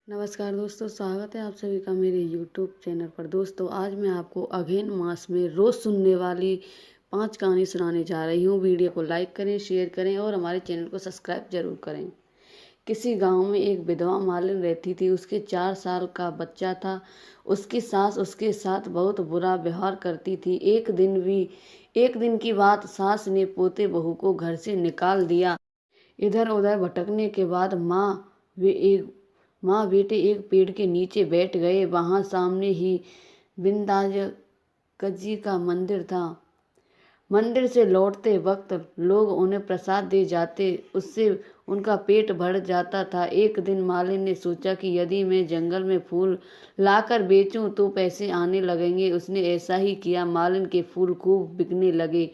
नमस्कार दोस्तों, स्वागत है आप सभी का मेरे YouTube चैनल पर। दोस्तों, आज मैं आपको अघन मास में रोज़ सुनने वाली 5 कहानी सुनाने जा रही हूँ। वीडियो को लाइक करें, शेयर करें और हमारे चैनल को सब्सक्राइब जरूर करें। किसी गांव में एक विधवा मालिन रहती थी। उसके 4 साल का बच्चा था। उसकी सास उसके साथ बहुत बुरा व्यवहार करती थी। एक दिन की बात, सास ने पोते बहू को घर से निकाल दिया। इधर उधर भटकने के बाद माँ बेटे एक पेड़ के नीचे बैठ गए। वहां सामने ही विंध्याचल जी का मंदिर था। मंदिर से लौटते वक्त लोग उन्हें प्रसाद दे जाते, उससे उनका पेट भर जाता था। एक दिन मालिन ने सोचा कि यदि मैं जंगल में फूल लाकर बेचूं तो पैसे आने लगेंगे। उसने ऐसा ही किया। मालिन के फूल खूब बिकने लगे।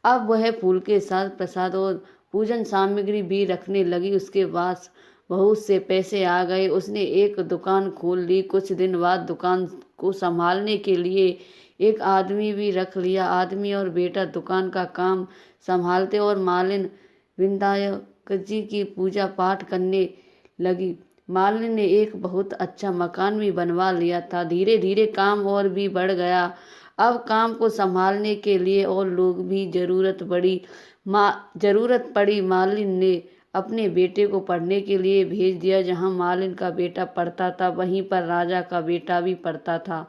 अब वह फूल के साथ प्रसाद और पूजन सामग्री भी रखने लगी। उसके पास बहुत से पैसे आ गए। उसने एक दुकान खोल ली। कुछ दिन बाद दुकान को संभालने के लिए एक आदमी भी रख लिया। आदमी और बेटा दुकान का काम संभालते और मालिन विंध्याचल जी की पूजा पाठ करने लगी। मालिन ने एक बहुत अच्छा मकान भी बनवा लिया था। धीरे धीरे काम और भी बढ़ गया। अब काम को संभालने के लिए और लोग भी जरूरत पड़ी। मालिन ने अपने बेटे को पढ़ने के लिए भेज दिया। जहां मालिन का बेटा पढ़ता था वहीं पर राजा का बेटा भी पढ़ता था।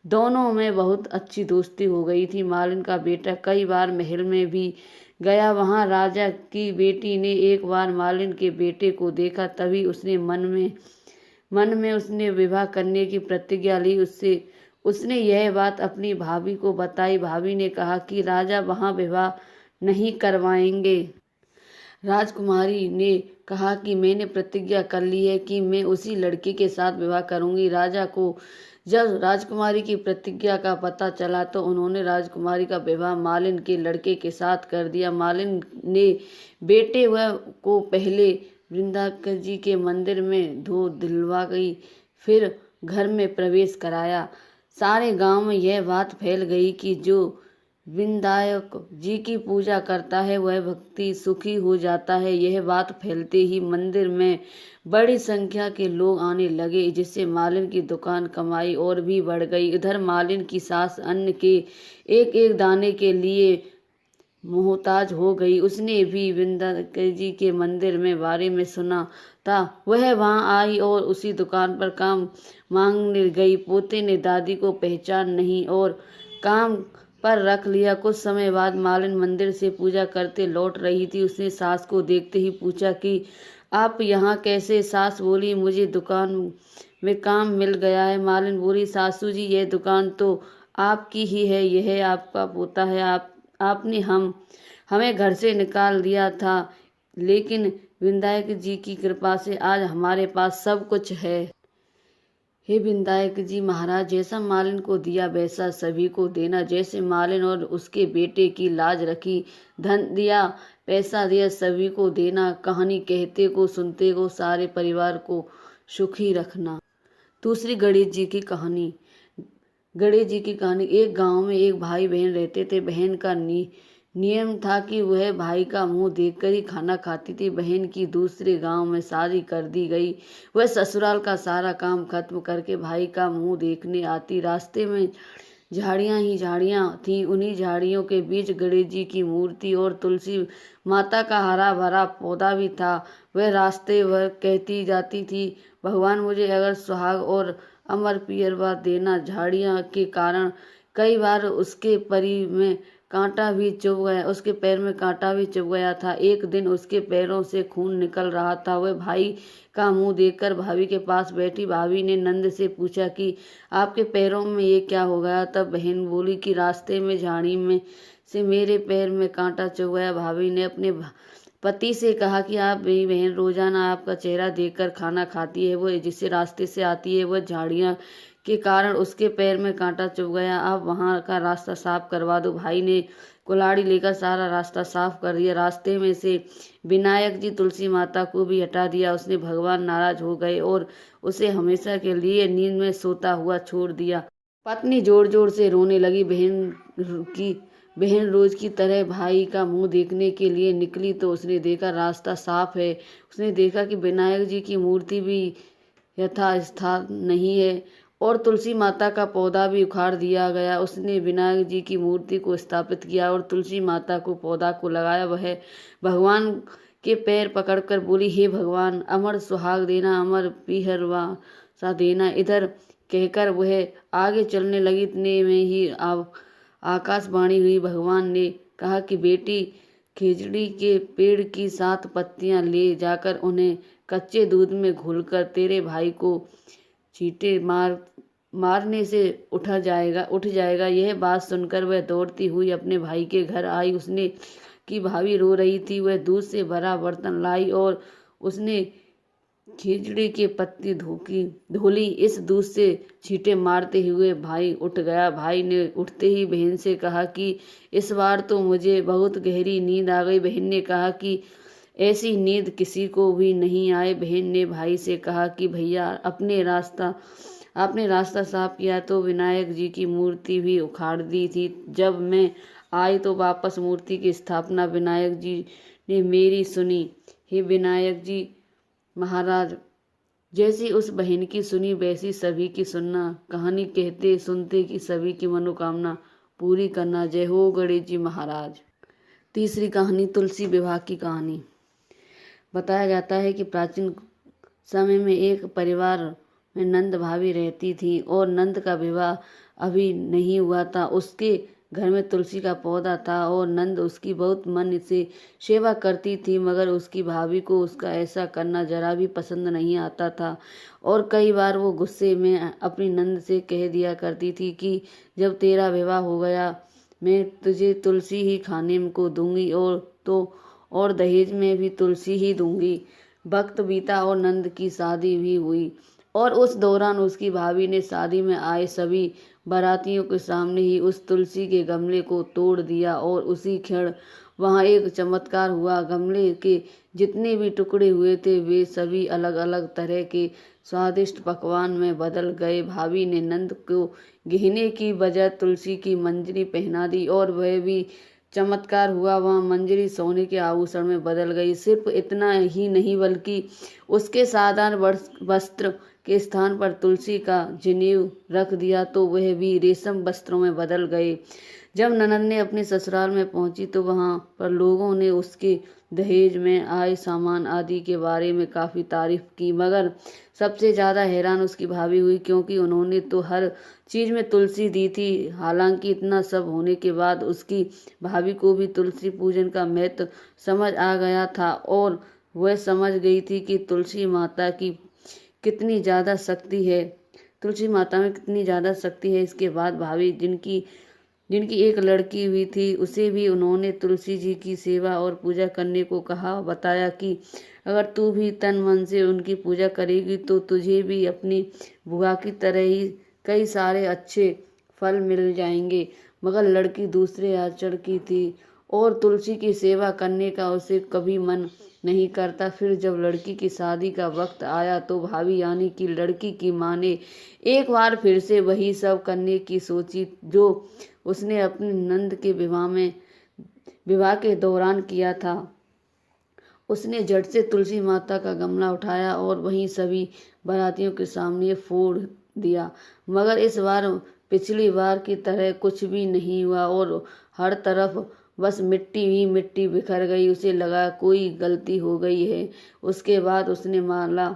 दोनों में बहुत अच्छी दोस्ती हो गई थी। मालिन का बेटा कई बार महल में भी गया। वहां राजा की बेटी ने एक बार मालिन के बेटे को देखा। तभी उसने मन में उसने विवाह करने की प्रतिज्ञा ली। उसने यह बात अपनी भाभी को बताई। भाभी ने कहा कि राजा वहां विवाह नहीं करवाएंगे। राजकुमारी ने कहा कि मैंने प्रतिज्ञा कर ली है कि मैं उसी लड़के के साथ विवाह करूंगी। राजा को जब राजकुमारी की प्रतिज्ञा का पता चला तो उन्होंने राजकुमारी का विवाह मालिन के लड़के के साथ कर दिया। मालिन ने बेटे को पहले विंध्याचल जी के मंदिर में धो दिलवा गई, फिर घर में प्रवेश कराया। सारे गांव में यह बात फैल गई कि जो विंध्याचल जी की पूजा करता है वह भक्ति सुखी हो जाता है। यह बात फैलते ही मंदिर में बड़ी संख्या के लोग आने लगे, जिससे मालिन की दुकान कमाई और भी बढ़ गई। इधर मालिन की सास अन्न के एक एक दाने के लिए मोहताज हो गई। उसने भी विंध्याचल जी के मंदिर में बारे में सुना था। वह वहां आई और उसी दुकान पर काम मांगने गई। पोते ने दादी को पहचान नहीं और काम पर रख लिया। कुछ समय बाद मालिन मंदिर से पूजा करते लौट रही थी। उसने सास को देखते ही पूछा कि आप यहाँ कैसे? सास बोली, मुझे दुकान में काम मिल गया है। मालिन बोली, सासू जी यह दुकान तो आपकी ही है, यह आपका पोता है। आपने हमें घर से निकाल दिया था, लेकिन विंध्याचल जी की कृपा से आज हमारे पास सब कुछ है। हे विंध्याचल जी महाराज, जैसा मालिन को दिया वैसा सभी को देना। जैसे मालिन और उसके बेटे की लाज रखी, धन दिया, पैसा दिया, सभी को देना। कहानी कहते को सुनते को सारे परिवार को सुखी रखना। दूसरी गणेश जी की कहानी। गणेश जी की कहानी। एक गांव में एक भाई बहन रहते थे। बहन का नियम था कि वह भाई का मुंह देखकर ही खाना खाती थी। बहन की दूसरे गांव में शादी कर दी गई। वह ससुराल का सारा काम खत्म करके भाई का मुंह देखने आती। रास्ते में झाड़ियां ही झाड़ियां थी। उन्हीं झाड़ियों के बीच गणेश जी की मूर्ति और तुलसी माता का हरा भरा पौधा भी था। वह रास्ते भर कहती जाती थी, भगवान मुझे अगर सुहाग और अमर पियरवा देना। झाड़ियां के कारण कई बार उसके पैर में कांटा भी चुभ गया था। एक दिन उसके पैरों से खून निकल रहा था। वह भाई का मुंह देखकर भाभी के पास बैठी। भाभी ने नंद से पूछा कि आपके पैरों में ये क्या हो गया? तब बहन बोली कि रास्ते में झाड़ी में से मेरे पैर में कांटा चुभ गया। भाभी ने अपने पति से कहा कि आप मेरी बहन रोजाना आपका चेहरा देखकर खाना खाती है, वो जिससे रास्ते से आती है, वह झाड़ियाँ के कारण उसके पैर में कांटा चुभ गया। आप वहां का रास्ता साफ करवा दो। भाई ने कुल्हाड़ी लेकर सारा रास्ता साफ कर दिया। रास्ते में से विनायक जी तुलसी माता को भी हटा दिया। उसने भगवान नाराज हो गए और उसे हमेशा के लिए नींद में सोता हुआ छोड़ दिया। पत्नी जोर जोर से रोने लगी। बहन रोज की तरह भाई का मुंह देखने के लिए निकली तो उसने देखा रास्ता साफ है। उसने देखा कि विनायक जी की मूर्ति भी यथास्थान नहीं है और तुलसी माता का पौधा भी उखाड़ दिया गया। उसने विनायक जी की मूर्ति को स्थापित किया और तुलसी माता को पौधा को लगाया। वह भगवान के पैर पकड़कर बोली, हे भगवान, अमर सुहाग देना, अमर पीहरवा सा देना। इधर कहकर वह आगे चलने लगी। इतने में ही आकाशवाणी हुई। भगवान ने कहा कि बेटी, खिजड़ी के पेड़ की 7 पत्तियां ले जाकर उन्हें कच्चे दूध में घोलकर तेरे भाई को चींटे मारने से उठ जाएगा। यह बात सुनकर वह दौड़ती हुई अपने भाई के घर आई। उसने की भाभी रो रही थी। वह दूध से भरा बर्तन लाई और उसने खिचड़ी की पत्ती धोली। इस दूध से छींटे मारते हुए भाई उठ गया। भाई ने उठते ही बहन से कहा कि इस बार तो मुझे बहुत गहरी नींद आ गई। बहन ने कहा कि ऐसी नींद किसी को भी नहीं आए। बहन ने भाई से कहा कि भैया, आपने रास्ता साफ किया तो विनायक जी की मूर्ति भी उखाड़ दी थी। जब मैं आई तो वापस मूर्ति की स्थापना विनायक जी ने मेरी सुनी। हे विनायक जी महाराज, जैसी उस बहन की सुनी वैसी सभी की सुनना। कहानी कहते सुनते कि सभी की मनोकामना पूरी करना। जय हो गणेश जी महाराज। तीसरी कहानी, तुलसी विवाह की कहानी। बताया जाता है कि प्राचीन समय में एक परिवार में नंद भाभी रहती थी और नंद का विवाह अभी नहीं हुआ था। उसके घर में तुलसी का पौधा था और नंद उसकी बहुत मन से सेवा करती थी, मगर उसकी भाभी को उसका ऐसा करना जरा भी पसंद नहीं आता था और कई बार वो गुस्से में अपनी नंद से कह दिया करती थी कि जब तेरा विवाह हो गया मैं तुझे तुलसी ही खाने को दूंगी और दहेज में भी तुलसी ही दूंगी। वक्त बीता और नंद की शादी भी हुई और उस दौरान उसकी भाभी ने शादी में आए सभी बारातियों के सामने ही उस तुलसी के गमले को तोड़ दिया और उसी क्षण वहाँ एक चमत्कार हुआ। गमले के जितने भी टुकड़े हुए थे वे सभी अलग अलग तरह के स्वादिष्ट पकवान में बदल गए। भाभी ने नंद को गहने की बजाय तुलसी की मंजरी पहना दी और वह भी चमत्कार हुआ, वह मंजरी सोने के आभूषण में बदल गई। सिर्फ इतना ही नहीं बल्कि उसके साधारण वस्त्र के स्थान पर तुलसी का जनेऊ रख दिया तो वह भी रेशम वस्त्रों में बदल गए। जब ननद ने अपने ससुराल में पहुंची तो वहां पर लोगों ने उसके दहेज में आए सामान आदि के बारे में काफी तारीफ की, मगर सबसे ज्यादा हैरान उसकी भाभी हुई, क्योंकि उन्होंने तो हर चीज में तुलसी दी थी। हालांकि इतना सब होने के बाद उसकी भाभी को भी तुलसी पूजन का महत्व समझ आ गया था और वह समझ गई थी कि तुलसी माता की कितनी ज्यादा शक्ति है, तुलसी माता में कितनी ज्यादा शक्ति है। इसके बाद भाभी जिनकी एक लड़की हुई थी उसे भी उन्होंने तुलसी जी की सेवा और पूजा करने को कहा। बताया कि अगर तू भी तन मन से उनकी पूजा करेगी तो तुझे भी अपनी बुआ की तरह ही कई सारे अच्छे फल मिल जाएंगे। मगर लड़की दूसरे आचरण की थी और तुलसी की सेवा करने का उसे कभी मन नहीं करता। फिर जब लड़की की शादी का वक्त आया तो भाभी यानी कि लड़की की माँ ने एक बार फिर से वही सब करने की सोची जो उसने अपने नंद के विवाह के दौरान किया था। उसने झट से तुलसी माता का गमला उठाया और वहीं सभी बारातियों के सामने फोड़ दिया, मगर इस बार पिछली बार की तरह कुछ भी नहीं हुआ और हर तरफ बस मिट्टी ही मिट्टी बिखर गई। उसे लगा कोई गलती हो गई है। उसके बाद उसने माला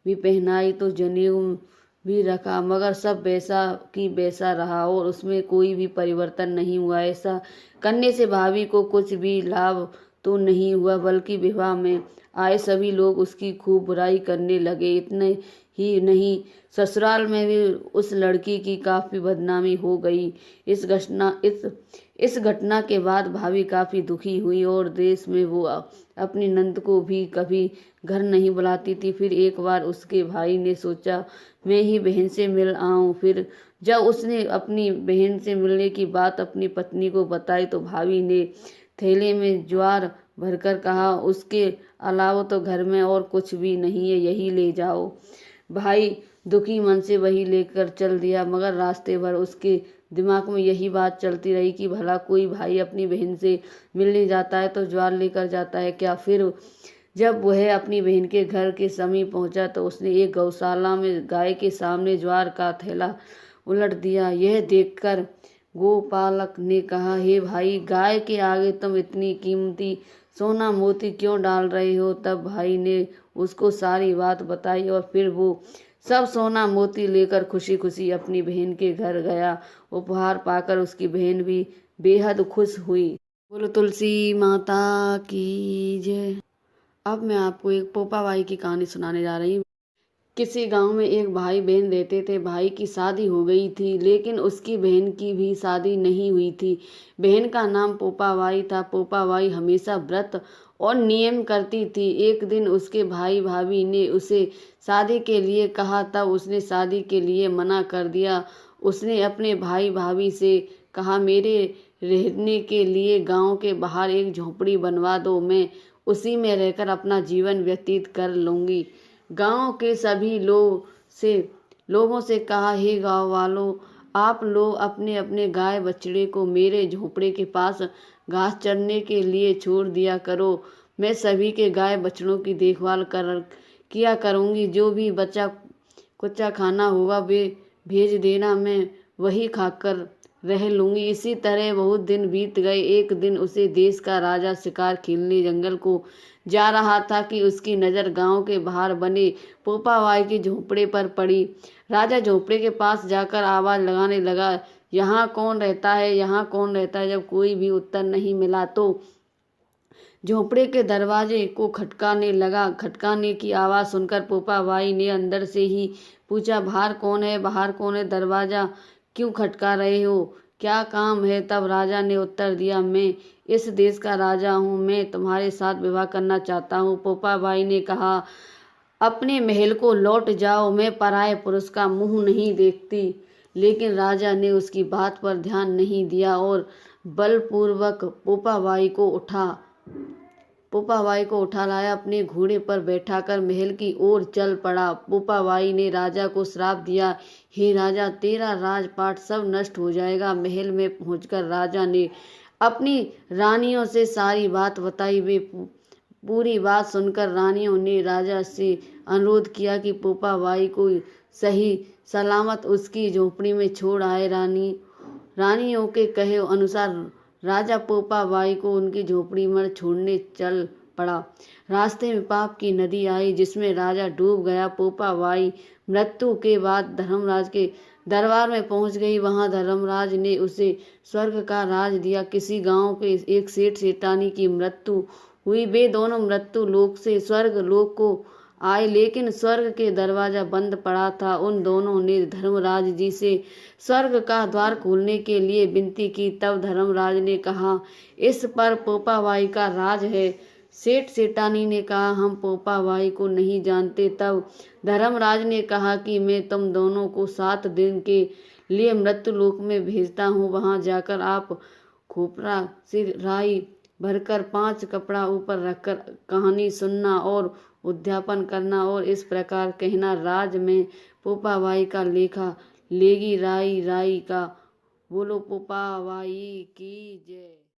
भी पहनाई तो जनेऊ भी रखा, मगर सब वैसा की वैसा रहा और उसमें कोई भी परिवर्तन नहीं हुआ। ऐसा करने से भाभी को कुछ भी लाभ तो नहीं हुआ, बल्कि विवाह में आए सभी लोग उसकी खूब बुराई करने लगे। इतने ही नहीं, ससुराल में भी उस लड़की की काफी बदनामी हो गई। इस घटना के बाद भाभी काफी दुखी हुई और देश में वो अपनी नंद को भी कभी घर नहीं बुलाती थी। फिर एक बार उसके भाई ने सोचा मैं ही बहन से मिल आऊं। फिर जब उसने अपनी बहन से मिलने की बात अपनी पत्नी को बताई तो भाभी ने थैले में ज्वार भरकर कहा, उसके अलावा तो घर में और कुछ भी नहीं है, यही ले जाओ। भाई दुखी मन से वही लेकर चल दिया, मगर रास्ते भर उसके दिमाग में यही बात चलती रही कि भला कोई भाई अपनी बहन से मिलने जाता है तो ज्वार लेकर जाता है क्या? फिर जब वह अपनी बहन के घर के समीप पहुंचा तो उसने एक गौशाला में गाय के सामने ज्वार का थैला उलट दिया। यह देखकर गोपालक ने कहा, हे भाई, गाय के आगे तुम इतनी कीमती सोना मोती क्यों डाल रहे हो? तब भाई ने उसको सारी बात बताई और फिर वो सब सोना मोती लेकर खुशी खुशी अपनी बहन के घर गया। उपहार पाकर उसकी बहन भी बेहद खुश हुई। बोलो तुलसी माता की जय। अब मैं आपको एक पोपा भाई की कहानी सुनाने जा रही हूँ। किसी गांव में एक भाई बहन रहते थे। भाई की शादी हो गई थी, लेकिन उसकी बहन की भी शादी नहीं हुई थी। बहन का नाम पोपा बाई था। पोपा बाई हमेशा व्रत और नियम करती थी। एक दिन उसके भाई भाभी ने उसे शादी के लिए कहा, तब उसने शादी के लिए मना कर दिया। उसने अपने भाई भाभी से कहा, मेरे रहने के लिए गांव के बाहर एक झोपड़ी बनवा दो, मैं उसी में रहकर अपना जीवन व्यतीत कर लूंगी। गांव के सभी लोगों से कहा, हे गांव वालों, आप लोग अपने अपने गाय बछड़े को मेरे झोपड़े के पास घास चरने के लिए छोड़ दिया करो। मैं सभी के गाय बछड़ों की देखभाल किया करूंगी। जो भी बच्चा कुच्चा खाना होगा वे भेज देना, मैं वही खाकर रह लूंगी। इसी तरह बहुत दिन बीत गए। एक दिन उसे देश का राजा शिकार खेलने जंगल को जा रहा था कि उसकी नज़र गांव के बाहर बने पोपा बाई के झोपड़े पर पड़ी। राजा झोपड़े के पास जाकर आवाज़ लगाने लगा, यहाँ कौन रहता है, यहाँ कौन रहता है? जब कोई भी उत्तर नहीं मिला तो झोपड़े के दरवाजे को खटकाने लगा। खटकाने की आवाज़ सुनकर पोपा बाई ने अंदर से ही पूछा, बाहर कौन है, बाहर कौन है? दरवाज़ा क्यों खटका रहे हो? क्या काम है? तब राजा ने उत्तर दिया, मैं इस देश का राजा हूँ, मैं तुम्हारे साथ विवाह करना चाहता हूँ। पोपा बाई ने कहा, अपने महल को लौट जाओ, मैं पराये पुरुष का मुंह नहीं देखती। लेकिन राजा ने उसकी बात पर ध्यान नहीं दिया और बलपूर्वक पोपा बाई को उठा लाया, अपने घोड़े पर बैठाकर महल की ओर चल पड़ा। पोपा बाई ने राजा को श्राप दिया, हे राजा, तेरा राजपाट सब नष्ट हो जाएगा। महल में पहुंचकर राजा ने अपनी रानियों से सारी बात बताई। वे पूरी बात सुनकर रानियों ने राजा से अनुरोध किया कि पोपा बाई को सही सलामत उसकी झोपड़ी में छोड़ आए। रानियों के कहे अनुसार राजा पोपा बाई को उनकी झोपड़ी में छोड़ने चल पड़ा। रास्ते में पाप की नदी आई जिसमें राजा डूब गया। पोपा बाई मृत्यु के बाद धर्मराज के दरबार में पहुंच गई। वहां धर्मराज ने उसे स्वर्ग का राज दिया। किसी गांव के एक सेठ सेठानी की मृत्यु हुई। वे दोनों मृत्यु लोक से स्वर्ग लोक को आए, लेकिन स्वर्ग के दरवाजा बंद पड़ा था। उन दोनों ने धर्मराज जी से स्वर्ग का द्वार खोलने के लिए विनती की। तब धर्मराज ने कहा, इस पर पोपा बाई का राज है। सेठ सेठानी ने कहा, हम पोपा बाई को नहीं जानते। तब धर्मराज ने कहा कि मैं तुम दोनों को 7 दिन के लिए मृत्यु लोक में भेजता हूँ। वहां जाकर आप खोपरा से राई भरकर 5 कपड़ा ऊपर रखकर कहानी सुनना और उद्यापन करना और इस प्रकार कहना, राज में पोपा बाई का लेखा लेगी राई राई का। बोलो पोपा बाई की जय।